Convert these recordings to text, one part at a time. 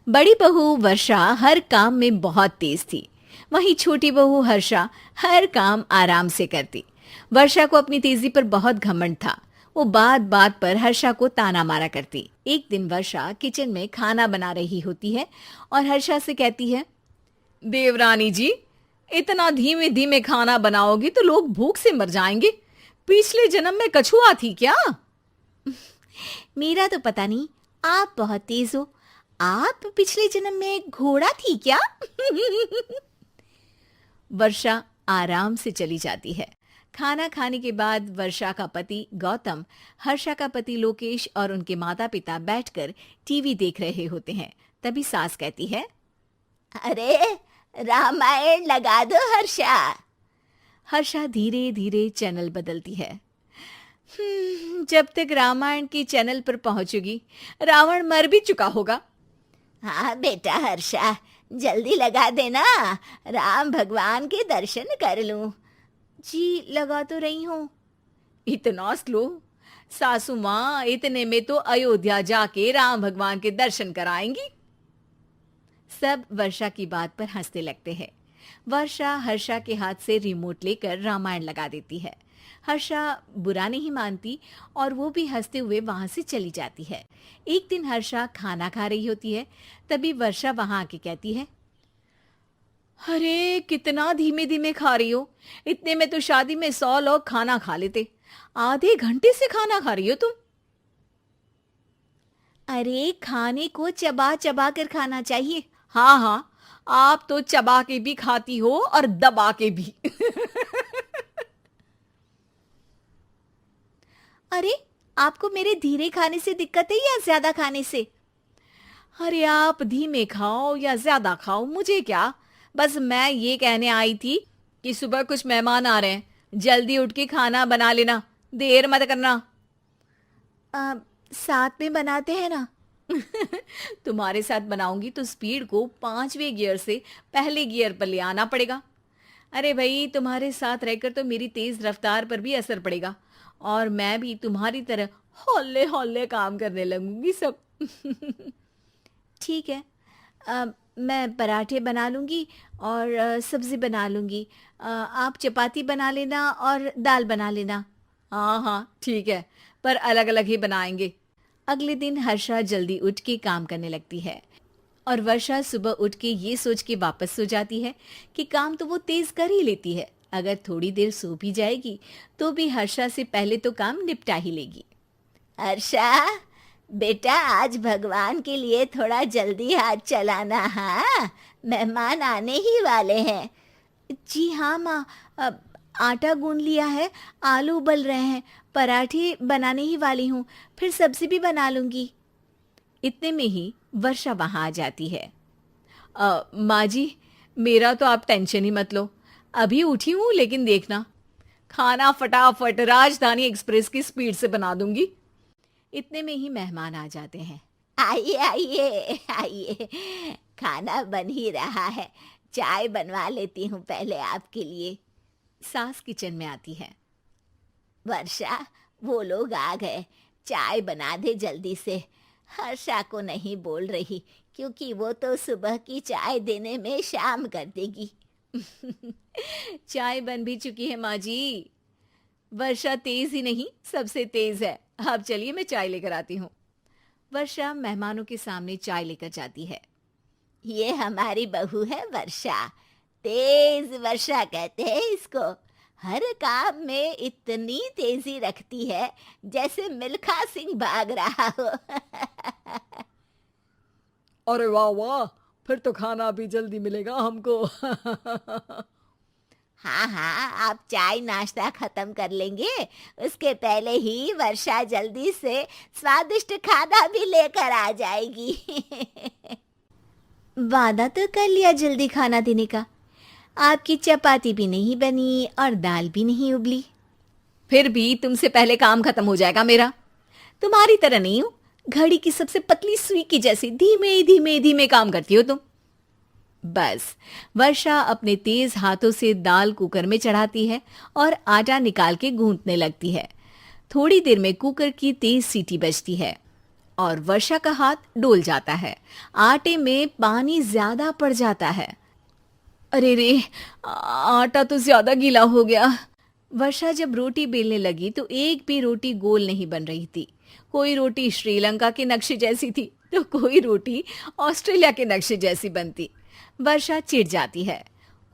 बड़ी बहू वर्षा हर काम में बहुत तेज थी। वहीं छोटी बहू हर्षा हर काम आराम से करती। वर्षा को अपनी तेजी पर बहुत घमंड था। वो बात बात पर हर्षा को ताना मारा करती। एक दिन वर्षा किचन में खाना बना रही होती है और हर्षा से कहती है, देवरानी जी, इतना धीमे धीमे खाना बनाओगी तो लोग भूख से मर जाएंगे। पिछले जन्म में कछुआ थी क्या? मेरा तो पता नहीं, आप बहुत तेज हो। आप पिछले जन्म में घोड़ा थी क्या? वर्षा आराम से चली जाती है। खाना खाने के बाद वर्षा का पति गौतम, हर्षा का पति लोकेश और उनके माता पिता बैठकर टीवी देख रहे होते हैं। तभी सास कहती है, अरे रामायण लगा दो हर्षा। हर्षा धीरे धीरे चैनल बदलती है। जब तक रामायण की चैनल पर पहुंचेगी रावण मर भी चुका होगा। हाँ बेटा हर्षा, जल्दी लगा देना, राम भगवान के दर्शन कर लूं। जी लगा तो रही हूँ। इतना स्लो? सासू माँ इतने में तो अयोध्या जाके राम भगवान के दर्शन कराएंगी। सब वर्षा की बात पर हंसने लगते हैं। वर्षा हर्षा के हाथ से रिमोट लेकर रामायण लगा देती है। हर्षा बुरा नहीं मानती और वो भी हंसते हुए वहां से चली जाती है। एक दिन हर्षा खाना खा रही होती है। तभी वर्षा वहां आके कहती है, अरे कितना धीमे धीमे खा रही हो। इतने में तो शादी में 100 लोग खाना खा लेते। आधे घंटे से खाना खा रही हो तुम। अरे खाने को चबा चबा कर खाना चाहिए। हाँ हाँ, आप तो चबा के भी खाती हो और दबा के भी। अरे आपको मेरे धीरे खाने से दिक्कत है या ज्यादा खाने से? अरे आप धीमे खाओ या ज्यादा खाओ मुझे क्या। बस मैं ये कहने आई थी कि सुबह कुछ मेहमान आ रहे हैं, जल्दी उठ के खाना बना लेना, देर मत करना। साथ में बनाते हैं ना। तुम्हारे साथ बनाऊंगी तो स्पीड को 5वें गियर से पहले गियर पर ले आना पड़ेगा। अरे भाई, तुम्हारे साथ रहकर तो मेरी तेज रफ्तार पर भी असर पड़ेगा और मैं भी तुम्हारी तरह हौले हौले काम करने लगूंगी सब। ठीक है, मैं पराठे बना लूंगी और सब्जी बना लूंगी। आप चपाती बना लेना और दाल बना लेना। हाँ हाँ ठीक है, पर अलग अलग ही बनाएंगे। अगले दिन हर्षा जल्दी उठ के काम करने लगती है और वर्षा सुबह उठ के ये सोच के वापस सो जाती है कि काम तो वो तेज कर ही लेती है। अगर थोड़ी देर सो भी जाएगी तो भी हर्षा से पहले तो काम निपटा ही लेगी। हर्षा बेटा, आज भगवान के लिए थोड़ा जल्दी हाथ चलाना। हाँ, मेहमान आने ही वाले हैं। जी हाँ माँ, आटा गूंद लिया है, आलू उबल रहे हैं, पराठे बनाने ही वाली हूँ, फिर सब्जी भी बना लूंगी। इतने में ही वर्षा वहां आ जाती है। माँ जी, मेरा तो आप टेंशन ही मत लो, अभी उठी हूँ, लेकिन देखना खाना फटाफट राजधानी एक्सप्रेस की स्पीड से बना दूंगी। इतने में ही मेहमान आ जाते हैं। आइए आइए आइए, खाना बन ही रहा है, चाय बनवा लेती हूँ पहले आपके लिए। सास किचन में आती है। वर्षा, वो लोग आ गए, चाय बना दे जल्दी से। हर्षा को नहीं बोल रही क्योंकि वो तो सुबह की चाय देने में शाम कर देगी। चाय बन भी चुकी है माँ जी। वर्षा तेज ही नहीं, सबसे तेज है। आप चलिए, मैं चाय लेकर आती हूँ। वर्षा मेहमानों के सामने चाय लेकर जाती है। ये हमारी बहू है वर्षा, तेज वर्षा कहते हैं इसको। हर काम में इतनी तेजी रखती है जैसे मिल्खा सिंह भाग रहा हो। अरे वाह वाह, फिर तो खाना भी जल्दी मिलेगा हमको। हाँ हाँ, आप चाय नाश्ता खत्म कर लेंगे, उसके पहले ही वर्षा जल्दी से स्वादिष्ट खाना भी लेकर आ जाएगी। वादा तो कर लिया जल्दी खाना देने का। आपकी चपाती भी नहीं बनी और दाल भी नहीं उबली। फिर भी तुमसे पहले काम खत्म हो जाएगा मेरा। तुम्हारी तरह नहीं हूं, घड़ी की सबसे पतली सुई की जैसी धीमे धीमे धीमे काम करती हो तुम। बस वर्षा अपने तेज हाथों से दाल कुकर में चढ़ाती है और आटा निकाल के गूंथने लगती है। थोड़ी देर में कुकर की तेज सीटी बजती है। और वर्षा का हाथ डोल जाता है। आटे में पानी ज्यादा पड़ जाता है। अरे रे, आटा तो ज्यादा गीला हो गया। वर्षा जब रोटी बेलने लगी तो एक भी रोटी गोल नहीं बन रही थी। कोई रोटी श्रीलंका के नक्शे जैसी थी तो कोई रोटी ऑस्ट्रेलिया के नक्शे जैसी बनती। वर्षा चिढ़ जाती है।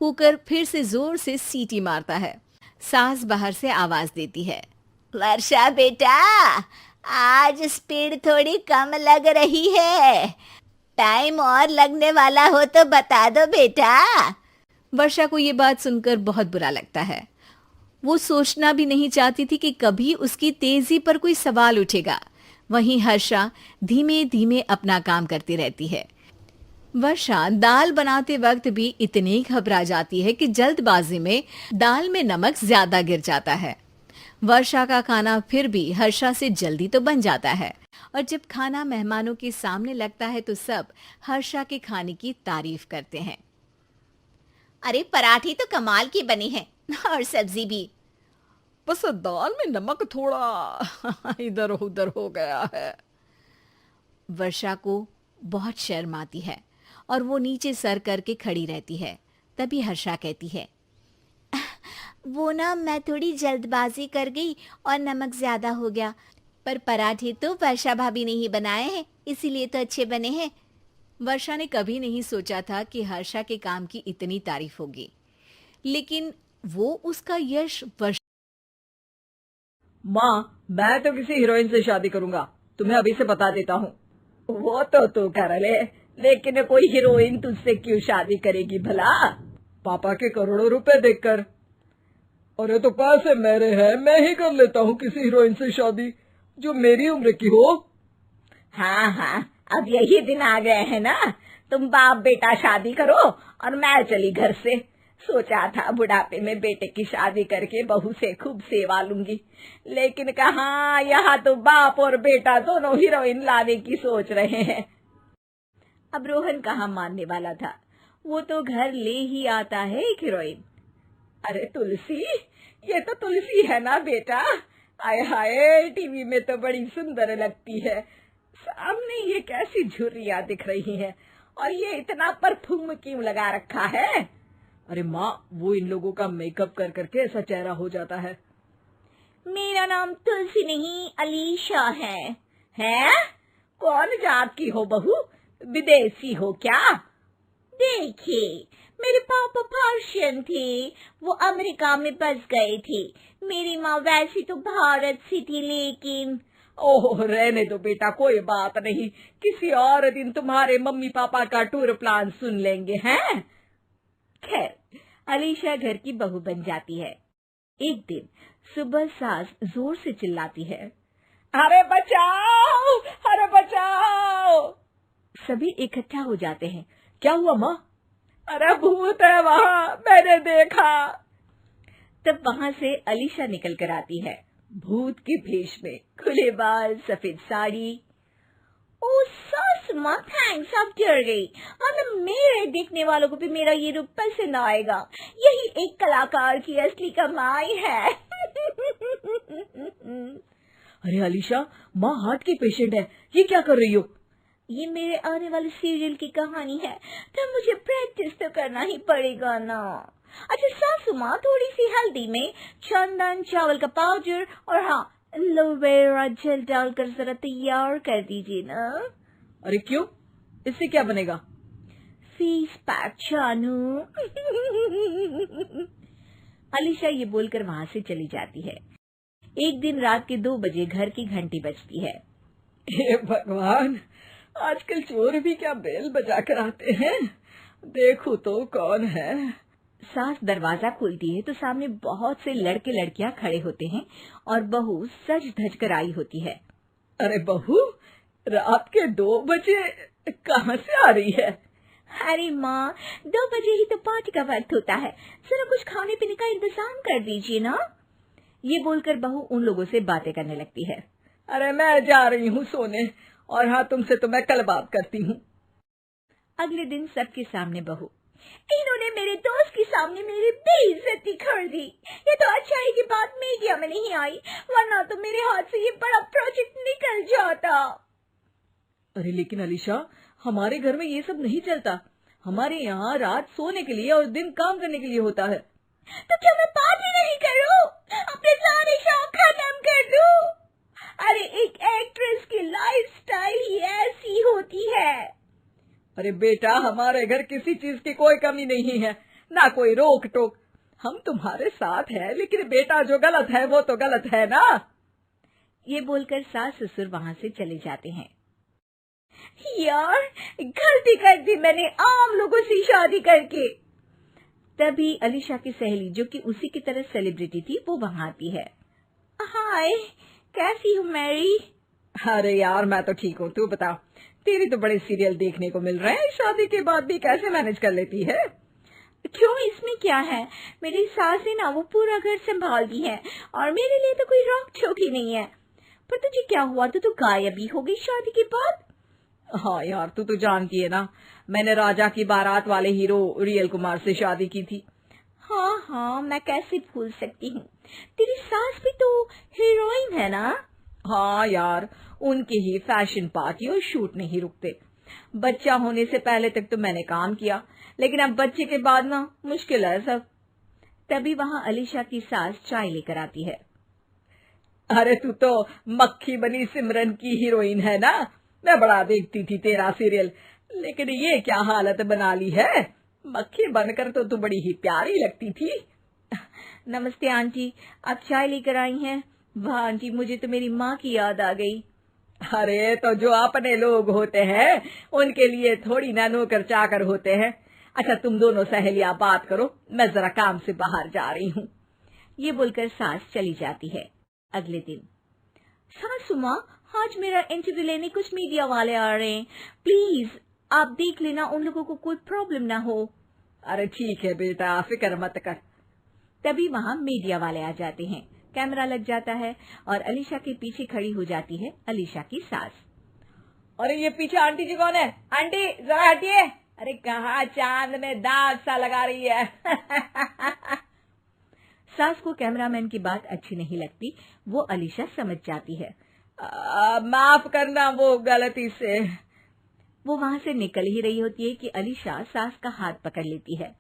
कुकर फिर से जोर से सीटी मारता है। सास बाहर से आवाज देती है। वर्षा बेटा, आज स्पीड थोड़ी कम लग रही है। टाइम और लगने वाला हो तो बता दो बेटा। वर्षा को ये बात सुनकर बहुत बुरा लगता है। वो सोचना भी नहीं चाहती थी कि कभी उसकी तेजी पर कोई सवाल उठेगा। वहीं हर्षा धीमे धीमे अपना काम करती रहती है। वर्षा दाल बनाते वक्त भी इतनी घबरा जाती है कि जल्दबाजी में दाल में नमक ज्यादा गिर जाता है। वर्षा का खाना फिर भी हर्षा से जल्दी तो बन जाता है और जब खाना मेहमानों के सामने लगता है तो सब हर्षा के खाने की तारीफ करते हैं। अरे पराठे तो कमाल की बनी है और सब्जी भी। बस दाल में नमक थोड़ा इधर उधर हो गया है। वर्षा को बहुत शर्म आती है और वो नीचे सर करके खड़ी रहती है। तभी हर्षा कहती है, वो ना मैं थोड़ी जल्दबाजी कर गई और नमक ज्यादा हो गया, पर पराठे तो वर्षा भाभी ने ही बनाए हैं, इसीलिए तो अच्छे बने हैं। वर्षा ने कभी नहीं सोचा था कि हर्षा के काम की इतनी तारीफ होगी, लेकिन वो उसका यश वर्षा। माँ, मैं तो किसी हीरोइन से शादी करूंगा, तुम्हें अभी से बता देता हूँ। वो तो तू कर ले, लेकिन कोई हीरोइन तुझसे क्यों शादी करेगी भला? पापा के करोड़ों रुपए देखकर। अरे तो पैसे मेरे हैं, मैं ही कर लेता हूँ किसी हीरोइन से शादी जो मेरी उम्र की हो। हाँ हाँ, अब यही दिन आ गए हैं ना, तुम बाप बेटा शादी करो और मैं चली घर से। सोचा था बुढ़ापे में बेटे की शादी करके बहू से खूब सेवा लूंगी, लेकिन कहाँ, यहाँ तो बाप और बेटा दोनों हीरोइन लाने की सोच रहे हैं। अब रोहन कहाँ मानने वाला था, वो तो घर ले ही आता है एक हीरोइन। अरे तुलसी, ये तो तुलसी है ना बेटा? आय हाय, टीवी में तो बड़ी सुंदर लगती है, सामने ये कैसी झुर्रियां दिख रही है, और ये इतना परफ्यूम क्यों लगा रखा है? अरे माँ, वो इन लोगों का मेकअप कर करके ऐसा चेहरा हो जाता है। मेरा नाम तुलसी नहीं अलीशा है। हैं? कौन जात की हो बहू? विदेशी हो क्या? देखिए, मेरे पापा पर्शियन थे, वो अमेरिका में बस गए थे। मेरी माँ वैसी तो भारत से थी, लेकिन ओह, रहने दो बेटा, कोई बात नहीं, किसी और दिन तुम्हारे मम्मी पापा का टूर प्लान सुन लेंगे हैं। खैर, अलीशा घर की बहू बन जाती है। एक दिन सुबह सास जोर से चिल्लाती है, अरे बचाओ, अरे बचाओ। सभी इकट्ठा हो जाते हैं। क्या हुआ माँ? अरे भूत है वहाँ, मैंने देखा। तब वहाँ से अलीशा निकल कर आती है, भूत के भेष में, खुले बाल, सफेद साड़ी। ओ सास माँ, थैंक्स, अब डर गई। अब मेरे देखने वालों को भी मेरा ये रूप पसंद आएगा। यही एक कलाकार की असली कमाई है। अरे अलीशा, माँ हार्ट की पेशेंट है, ये क्या कर रही हो? ये मेरे आने वाले सीरियल की कहानी है, तो मुझे प्रैक्टिस तो करना ही पड़ेगा ना। अच्छा सासू माँ, थोड़ी सी हल्दी में चंदन, चावल का पाउडर और हाँ, एलोवेरा जेल डालकर जरा तैयार कर दीजिए ना। अरे क्यों, इससे क्या बनेगा? फेस पैक जानू। अलीशा ये बोलकर वहाँ से चली जाती है। एक दिन रात के 2 बजे घर की घंटी बजती है। हे भगवान, आजकल चोर भी क्या बेल बजा कर आते हैं, देखो तो कौन है। सास दरवाजा खोलती है तो सामने बहुत से लड़के लड़कियां खड़े होते हैं और बहू सज धज कर आई होती है। अरे बहू, रात के 2 बजे कहाँ से आ रही है? अरे माँ, 2 बजे ही तो पार्टी का वक्त होता है, जरा कुछ खाने पीने का इंतजाम कर दीजिए ना। ये बोलकर बहू उन लोगों से बातें करने लगती है। अरे मैं जा रही हूँ सोने, और हाँ, तुमसे तो मैं कल बात करती हूँ। अगले दिन सबके सामने बहू, इन्होंने मेरे दोस्त के सामने मेरी बेइज्जती कर दी। ये तो अच्छा है कि बात मीडिया में नहीं आई, वरना तो मेरे हाथ से ये बड़ा प्रोजेक्ट निकल जाता। अरे लेकिन अलीशा, हमारे घर में ये सब नहीं चलता। हमारे यहाँ रात सोने के लिए और दिन काम करने के लिए होता है। तो क्या मैं पार्टी नहीं करूं? अपने सारे शौक खत्म कर दूं? अरे एक एक्ट्रेस की लाइफस्टाइल ही ऐसी होती है। अरे बेटा, हमारे घर किसी चीज की कोई कमी नहीं है, ना कोई रोक टोक। हम तुम्हारे साथ है, लेकिन बेटा जो गलत है वो तो गलत है ना। ये बोलकर सास ससुर वहां से चले जाते हैं। यार, गलती कर दी मैंने आम लोगों से शादी करके। तभी अलीशा की सहेली, जो कि उसी की तरह सेलिब्रिटी थी, वो वहां आती है। हाय, कैसी हो मैरी? अरे यार, मैं तो ठीक हूँ, तू बता। तेरी तो बड़े सीरियल देखने को मिल रहे हैं, शादी के बाद भी कैसे मैनेज कर लेती है? क्यों, इसमें क्या है? मेरी सास ने ना वो पूरा घर संभाल दी है और मेरे लिए तो कोई रोक टोक ही नहीं है। पर तुझे क्या हुआ? तू तो गायब ही हो गई शादी के बाद। हाँ यार, तू तो जानती है ना, मैंने राजा की बारात वाले हीरो रियल कुमार से शादी की थी। हाँ, मैं कैसे भूल सकती हूँ। तेरी सास भी तो हीरोइन है ना? हाँ यार, उनके ही फैशन पार्टी और शूट नहीं रुकते। बच्चा होने से पहले तक तो मैंने काम किया, लेकिन अब बच्चे के बाद ना मुश्किल है सब। तभी वहां अलीशा की सास चाय लेकर आती है। अरे तू तो मक्खी बनी सिमरन की हीरोइन है ना, मैं बड़ा देखती थी तेरा सीरियल, लेकिन ये क्या हालत बना ली है। मक्खी बनकर तो तू बड़ी ही प्यारी लगती थी। नमस्ते आंटी, आप चाय लेकर आई हैं? वाह आंटी, मुझे तो मेरी माँ की याद आ गई। अरे तो जो अपने लोग होते हैं उनके लिए थोड़ी ना नौकर चाकर होते हैं। अच्छा, तुम दोनों सहेलियां बात करो, मैं जरा काम से बाहर जा रही हूँ। ये बोलकर सास चली जाती है। अगले दिन, सासू माँ, आज मेरा इंटरव्यू लेने कुछ मीडिया वाले आ रहे हैं, प्लीज आप देख लेना, उन लोगों को कोई प्रॉब्लम ना हो। अरे ठीक है बेटा, फिक्र मत कर। तभी वहां मीडिया वाले आ जाते हैं। कैमरा लग जाता है और अलीशा के पीछे खड़ी हो जाती है अलीशा की सास। अरे ये पीछे आंटी जी कौन है? आंटी जरा हटिए। अरे कहाँ चांद में दाग सा लगा रही है। सास को कैमरामैन की बात अच्छी नहीं लगती, वो अलीशा समझ जाती है। माफ करना, वो गलती से। वो वहां से निकल ही रही होती है कि अलीशा सास का हाथ पकड़ लेती है।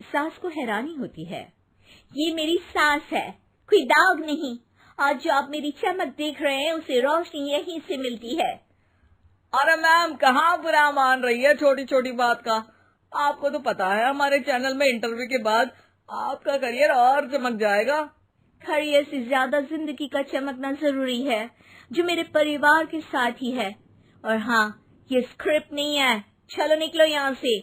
सास को हैरानी होती है। ये मेरी सास है, कोई दाग नहीं। आज जो आप मेरी चमक देख रहे हैं उसे रोशनी यहीं से मिलती है। अरे मैम, कहाँ बुरा मान रही है छोटी छोटी बात का। आपको तो पता है हमारे चैनल में इंटरव्यू के बाद आपका करियर और चमक जाएगा। करियर से ज्यादा जिंदगी का चमकना जरूरी है, जो मेरे परिवार के साथ ही है। और हाँ, ये स्क्रिप्ट नहीं है, चलो निकलो यहाँ से।